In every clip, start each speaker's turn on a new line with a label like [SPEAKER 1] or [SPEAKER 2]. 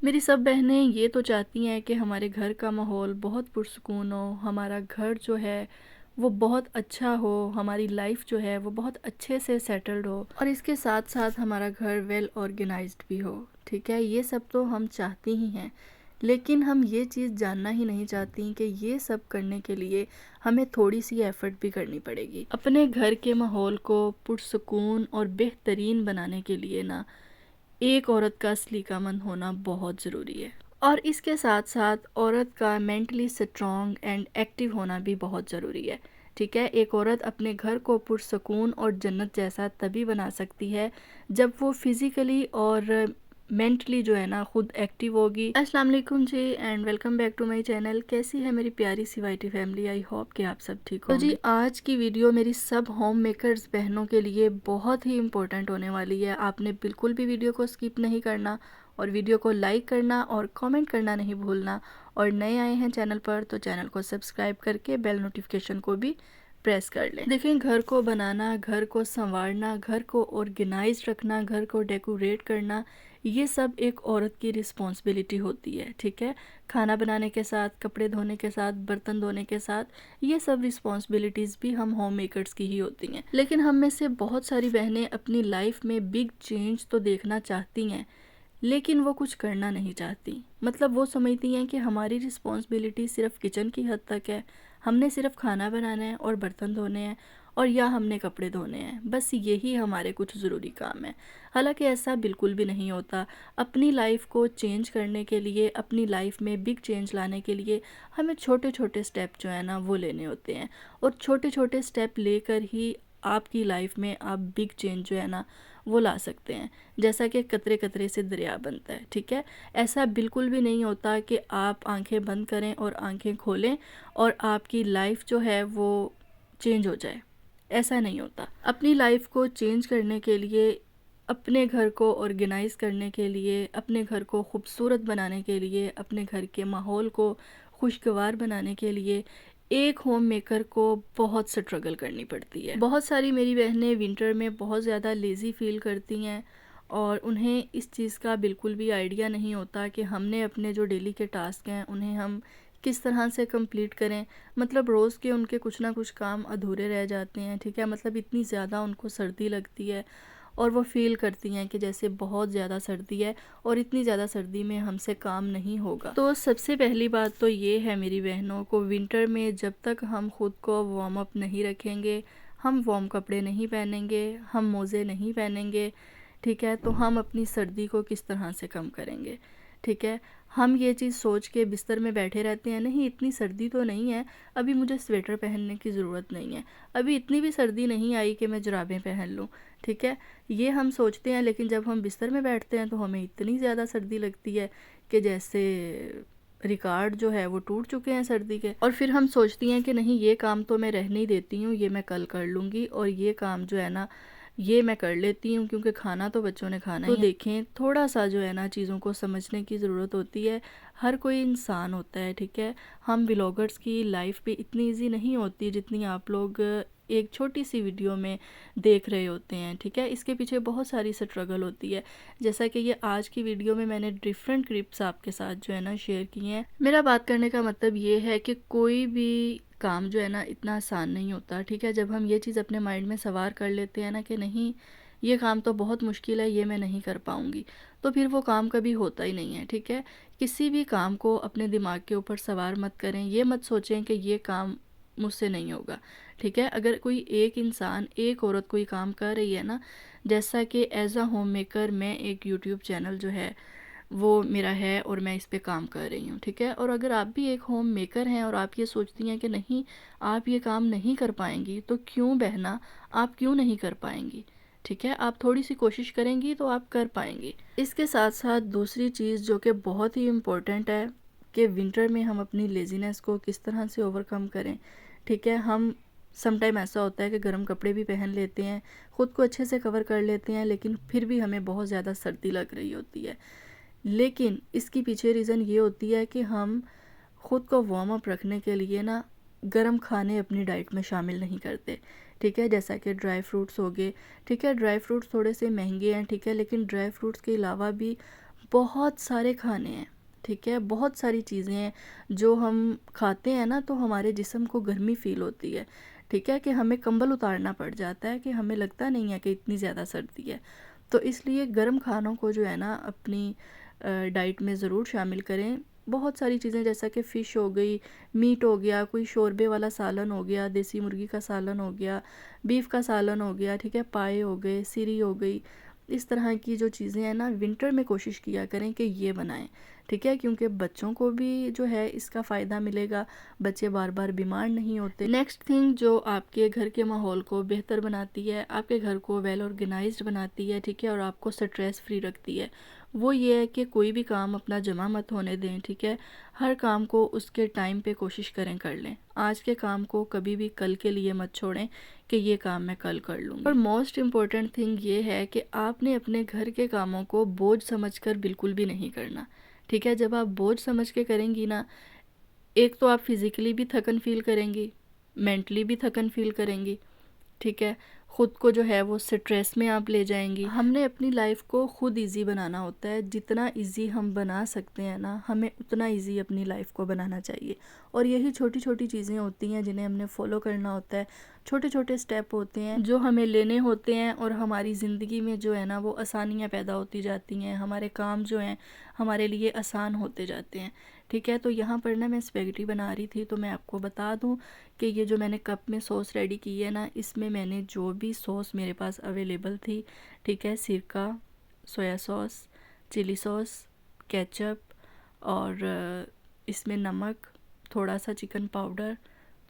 [SPEAKER 1] मेरी सब बहनें ये तो चाहती हैं कि हमारे घर का माहौल बहुत पुरसुकून हो, हमारा घर जो है वो बहुत अच्छा हो, हमारी लाइफ जो है वो बहुत अच्छे से सेटल्ड हो और इसके साथ साथ हमारा घर वेल ऑर्गेनाइज्ड भी हो। ठीक है, ये सब तो हम चाहती ही हैं, लेकिन हम ये चीज़ जानना ही नहीं चाहती कि ये सब करने के लिए हमें थोड़ी सी एफ़र्ट भी करनी पड़ेगी। अपने घर के माहौल को पुरसुकून और बेहतरीन बनाने के लिए ना एक औरत का सलीकामंद होना बहुत ज़रूरी है और इसके साथ साथ औरत का मेंटली स्ट्रॉन्ग एंड एक्टिव होना भी बहुत ज़रूरी है। ठीक है, एक औरत अपने घर को पुरसकून और जन्नत जैसा तभी बना सकती है जब वो फिज़िकली और मेंटली जो है ना खुद एक्टिव होगी। अस्सलाम वालेकुम जी and welcome back to my channel. कैसी है मेरी प्यारी C YT family? I hope कि आप सब ठीक होंगे। तो जी आज की वीडियो मेरी सब होम मेकर्स बहनों के लिए बहुत ही इम्पोर्टेंट होने वाली है। आपने बिल्कुल भी वीडियो को स्किप नहीं करना और वीडियो को लाइक करना और कमेंट करना नहीं भूलना। और नए आए हैं चैनल पर तो चैनल को सब्सक्राइब करके बेल नोटिफिकेशन को भी प्रेस कर लें। देखिए, घर को बनाना, घर को संवारना, घर को ऑर्गेनाइज रखना, घर को डेकोरेट करना, ये सब एक औरत की रिस्पॉन्सिबिलिटी होती है। ठीक है, खाना बनाने के साथ, कपड़े धोने के साथ, बर्तन धोने के साथ, ये सब रिस्पॉन्सिबिलिटीज़ भी हम होम मेकर्स की ही होती हैं। लेकिन हम में से बहुत सारी बहनें अपनी लाइफ में बिग चेंज तो देखना चाहती हैं, लेकिन वो कुछ करना नहीं चाहती। मतलब वो समझती हैं कि हमारी रिस्पॉन्सिबिलिटी सिर्फ किचन की हद तक है, हमने सिर्फ खाना बनाना है और बर्तन धोने हैं और या हमने कपड़े धोने हैं, बस यही हमारे कुछ ज़रूरी काम है। हालांकि ऐसा बिल्कुल भी नहीं होता। अपनी लाइफ को चेंज करने के लिए, अपनी लाइफ में बिग चेंज लाने के लिए हमें छोटे छोटे स्टेप जो है ना वो लेने होते हैं और छोटे छोटे स्टेप लेकर ही आपकी लाइफ में आप बिग चेंज जो है ना वो ला सकते हैं। जैसा कि कतरे कतरे से दरिया बनता है। ठीक है, ऐसा बिल्कुल भी नहीं होता कि आप आंखें बंद करें और आंखें खोलें और आपकी लाइफ जो है वो चेंज हो जाए। ऐसा नहीं होता। अपनी लाइफ को चेंज करने के लिए, अपने घर को ऑर्गेनाइज करने के लिए, अपने घर को खूबसूरत बनाने के लिए, अपने घर के माहौल को खुशगवार बनाने के लिए एक होम मेकर को बहुत स्ट्रगल करनी पड़ती है। बहुत सारी मेरी बहनें विंटर में बहुत ज़्यादा लेज़ी फील करती हैं और उन्हें इस चीज़ का बिल्कुल भी आइडिया नहीं होता कि हमने अपने जो डेली के टास्क हैं उन्हें हम किस तरह से कंप्लीट करें। मतलब रोज़ के उनके कुछ ना कुछ काम अधूरे रह जाते हैं। ठीक है, मतलब इतनी ज़्यादा उनको सर्दी लगती है और वो फील करती हैं कि जैसे बहुत ज़्यादा सर्दी है और इतनी ज़्यादा सर्दी में हमसे काम नहीं होगा। तो सबसे पहली बात तो ये है मेरी बहनों को, विंटर में जब तक हम खुद को वार्म अप नहीं रखेंगे, हम वार्म कपड़े नहीं पहनेंगे, हम मोज़े नहीं पहनेंगे, ठीक है, तो हम अपनी सर्दी को किस तरह से कम करेंगे। ठीक है, हम ये चीज़ सोच के बिस्तर में बैठे रहते हैं, नहीं इतनी सर्दी तो नहीं है, अभी मुझे स्वेटर पहनने की ज़रूरत नहीं है, अभी इतनी भी सर्दी नहीं आई कि मैं जुराबें पहन लूँ। ठीक है, ये हम सोचते हैं, लेकिन जब हम बिस्तर में बैठते हैं तो हमें इतनी ज़्यादा सर्दी लगती है कि जैसे रिकॉर्ड जो है वो टूट चुके हैं सर्दी के। और फिर हम सोचती हैं कि नहीं ये काम तो मैं रहने ही देती हूँ, ये मैं कल कर लूँगी और ये काम जो है ना ये मैं कर लेती हूँ क्योंकि खाना तो बच्चों ने खाना ही है। तो देखें, थोड़ा सा जो है ना चीज़ों को समझने की ज़रूरत होती है। हर कोई इंसान होता है। ठीक है, हम व्लॉगर्स की लाइफ भी इतनी इजी नहीं होती जितनी आप लोग एक छोटी सी वीडियो में देख रहे होते हैं। ठीक है, इसके पीछे बहुत सारी स्ट्रगल होती है। जैसा कि ये आज की वीडियो में मैंने डिफरेंट क्लिप्स आपके साथ जो है ना शेयर किए हैं। मेरा बात करने का मतलब ये है कि कोई भी काम जो है ना इतना आसान नहीं होता। ठीक है, जब हम ये चीज़ अपने माइंड में सवार कर लेते हैं ना कि नहीं ये काम तो बहुत मुश्किल है, ये मैं नहीं कर पाऊँगी, तो फिर वो काम कभी होता ही नहीं है। ठीक है, किसी भी काम को अपने दिमाग के ऊपर सवार मत करें, ये मत सोचें कि ये काम मुझसे नहीं होगा। ठीक है, अगर कोई एक इंसान, एक औरत कोई काम कर रही है ना, जैसा कि एज अ होम मेकर मैं एक यूट्यूब चैनल जो है वो मेरा है और मैं इस पे काम कर रही हूँ। ठीक है, और अगर आप भी एक होम मेकर हैं और आप ये सोचती हैं कि नहीं आप ये काम नहीं कर पाएंगी, तो क्यों बहना, आप क्यों नहीं कर पाएंगी। ठीक है, आप थोड़ी सी कोशिश करेंगी तो आप कर पाएंगी। इसके साथ साथ दूसरी चीज़ जो कि बहुत ही इम्पोर्टेंट है कि विंटर में हम अपनी लेज़ीनेस को किस तरह से ओवरकम करें। ठीक है, हम समटाइम ऐसा होता है कि गर्म कपड़े भी पहन लेते हैं, ख़ुद को अच्छे से कवर कर लेते हैं, लेकिन फिर भी हमें बहुत ज़्यादा सर्दी लग रही होती है। लेकिन इसकी पीछे रीज़न ये होती है कि हम ख़ुद को वार्म अप रखने के लिए ना गर्म खाने अपनी डाइट में शामिल नहीं करते। ठीक है, जैसा कि ड्राई फ्रूट्स हो गए। ठीक है, ड्राई फ्रूट्स थोड़े से महंगे हैं। ठीक है, लेकिन ड्राई फ्रूट्स के अलावा भी बहुत सारे खाने हैं, ठीक है, बहुत सारी चीज़ें हैं जो हम खाते हैं ना तो हमारे जिस्म को गर्मी फील होती है, ठीक है, कि हमें कंबल उतारना पड़ जाता है, कि हमें लगता नहीं है कि इतनी ज़्यादा सर्दी है। तो इसलिए गर्म खानों को जो है ना अपनी डाइट में ज़रूर शामिल करें। बहुत सारी चीज़ें जैसा कि फ़िश हो गई, मीट हो गया, कोई शोरबे वाला सालन हो गया, देसी मुर्गी का सालन हो गया, बीफ का सालन हो गया, ठीक है, पाए हो गए, सीरी हो गई, इस तरह की जो चीज़ें हैं ना विंटर में कोशिश किया करें कि ये बनाएं, ठीक है, क्योंकि बच्चों को भी जो है इसका फ़ायदा मिलेगा, बच्चे बार बार बीमार नहीं होते। नेक्स्ट थिंग जो आपके घर के माहौल को बेहतर बनाती है, आपके घर को वेल ऑर्गेनाइज्ड बनाती है, ठीक है, और आपको स्ट्रेस फ्री रखती है, वो ये है कि कोई भी काम अपना जमा मत होने दें, ठीक है, हर काम को उसके टाइम पे कोशिश करें कर लें। आज के काम को कभी भी कल के लिए मत छोड़ें कि ये काम मैं कल कर लूँगी। और मोस्ट इम्पॉर्टेंट थिंग ये है कि आपने अपने घर के कामों को बोझ समझकर बिल्कुल भी नहीं करना, ठीक है। जब आप बोझ समझ के करेंगी ना, एक तो आप फिज़िकली भी थकन फील करेंगी, मेंटली भी थकन फील करेंगी, ठीक है, ख़ुद को जो है वो स्ट्रेस में आप ले जाएंगी। हमने अपनी लाइफ को ख़ुद इजी बनाना होता है, जितना इजी हम बना सकते हैं ना हमें उतना इजी अपनी लाइफ को बनाना चाहिए। और यही छोटी छोटी चीज़ें होती हैं जिन्हें हमने फॉलो करना होता है, छोटे छोटे स्टेप होते हैं जो हमें लेने होते हैं, और हमारी ज़िंदगी में जो है ना वो आसानियाँ पैदा होती जाती हैं, हमारे काम जो हैं हमारे लिए आसान होते जाते हैं, ठीक है। तो यहाँ पर ना मैं स्पेगेटी बना रही थी, तो मैं आपको बता दूँ कि ये जो मैंने कप में सॉस रेडी की है ना, इसमें मैंने जो भी सॉस मेरे पास अवेलेबल थी, ठीक है, सिरका, soya sauce, chilli sauce, ketchup, और इसमें नमक, थोड़ा सा चिकन पाउडर,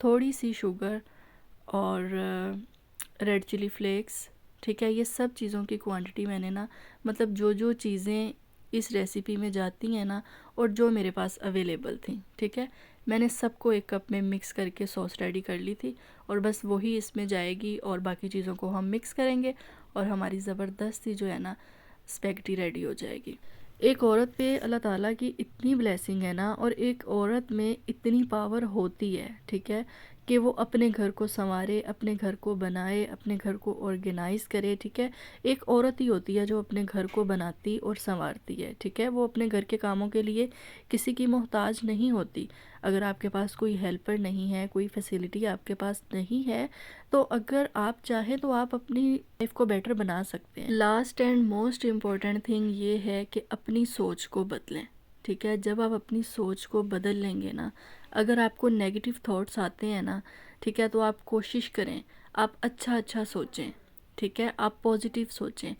[SPEAKER 1] थोड़ी सी शुगर और रेड चिली फ्लेक्स, ठीक है, ये सब चीज़ों की क्वांटिटी मैंने ना मतलब जो जो चीज़ें इस रेसिपी में जाती हैं ना और जो मेरे पास अवेलेबल थी, ठीक है, मैंने सबको एक कप में मिक्स करके सॉस रेडी कर ली थी, और बस वही इसमें जाएगी और बाकी चीज़ों को हम मिक्स करेंगे और हमारी ज़बरदस्त सी जो है ना स्पेगेटी रेडी हो जाएगी। एक औरत पे अल्लाह ताला की इतनी ब्लेसिंग है ना, और एक औरत में इतनी पावर होती है, ठीक है, कि वो अपने घर को संवारे, अपने घर को बनाए, अपने घर को ऑर्गेनाइज़ करे, ठीक है। एक औरत ही होती है जो अपने घर को बनाती और संवारती है, ठीक है, वो अपने घर के कामों के लिए किसी की मोहताज नहीं होती। अगर आपके पास कोई हेल्पर नहीं है, कोई फैसिलिटी आपके पास नहीं है, तो अगर आप चाहें तो आप अपनी लाइफ को बेटर बना सकते हैं। Last and most important thing ये है कि अपनी सोच को बदलें, ठीक है। जब आप अपनी सोच को बदल लेंगे ना, अगर आपको नेगेटिव थॉट्स आते हैं ना, ठीक है, तो आप कोशिश करें आप अच्छा सोचें, ठीक है, आप पॉजिटिव सोचें,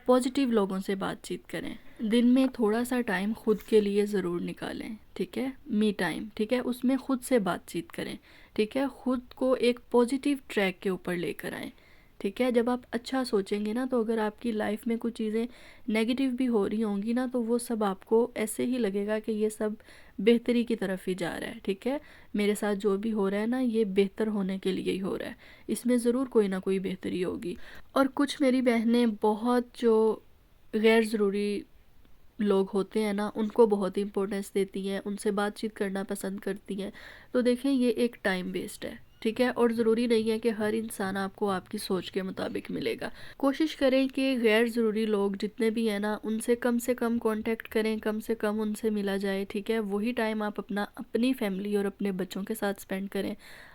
[SPEAKER 1] पॉजिटिव लोगों से बातचीत करें, दिन में थोड़ा सा टाइम खुद के लिए ज़रूर निकालें, ठीक है, मी टाइम, ठीक है, उसमें खुद से बातचीत करें, ठीक है, खुद को एक पॉजिटिव ट्रैक के ऊपर लेकर आएँ, ठीक है। जब आप अच्छा सोचेंगे ना, तो अगर आपकी लाइफ में कुछ चीज़ें नेगेटिव भी हो रही होंगी ना, तो वो सब आपको ऐसे ही लगेगा कि ये सब बेहतरी की तरफ ही जा रहा है, ठीक है, मेरे साथ जो भी हो रहा है ना ये बेहतर होने के लिए ही हो रहा है, इसमें ज़रूर कोई ना कोई बेहतरी होगी। और कुछ मेरी बहनें बहुत जो गैर ज़रूरी लोग होते हैं ना उनको बहुत इंपॉर्टेंस देती हैं, उनसे बातचीत करना पसंद करती हैं, तो देखें ये एक टाइम वेस्ट है, ठीक है। और ज़रूरी नहीं है कि हर इंसान आपको आपकी सोच के मुताबिक मिलेगा। कोशिश करें कि गैर ज़रूरी लोग जितने भी हैं ना उनसे कम कांटेक्ट करें, कम से कम उनसे मिला जाए, ठीक है। वही टाइम आप अपनी फैमिली और अपने बच्चों के साथ स्पेंड करें,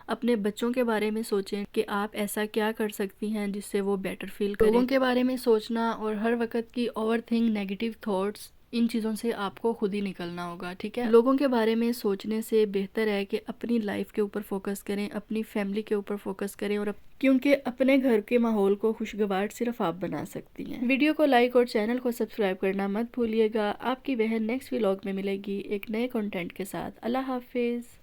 [SPEAKER 1] अपने बच्चों के बारे में सोचें कि आप ऐसा क्या कर सकती हैं जिससे वो बेटर फील करें। लोगों के बारे में सोचना और हर वक्त की ओवर थिंक नेगेटिव थॉट्स, इन चीज़ों से आपको खुद ही निकलना होगा, ठीक है। लोगों के बारे में सोचने से बेहतर है कि अपनी लाइफ के ऊपर फोकस करें, अपनी फैमिली के ऊपर फोकस करें, और क्योंकि अपने घर के माहौल को खुशगवार सिर्फ आप बना सकती हैं। वीडियो को लाइक और चैनल को सब्सक्राइब करना मत भूलिएगा। आपकी बहन नेक्स्ट व्लॉग में मिलेगी एक नए कंटेंट के साथ। अल्लाह हाफिज़।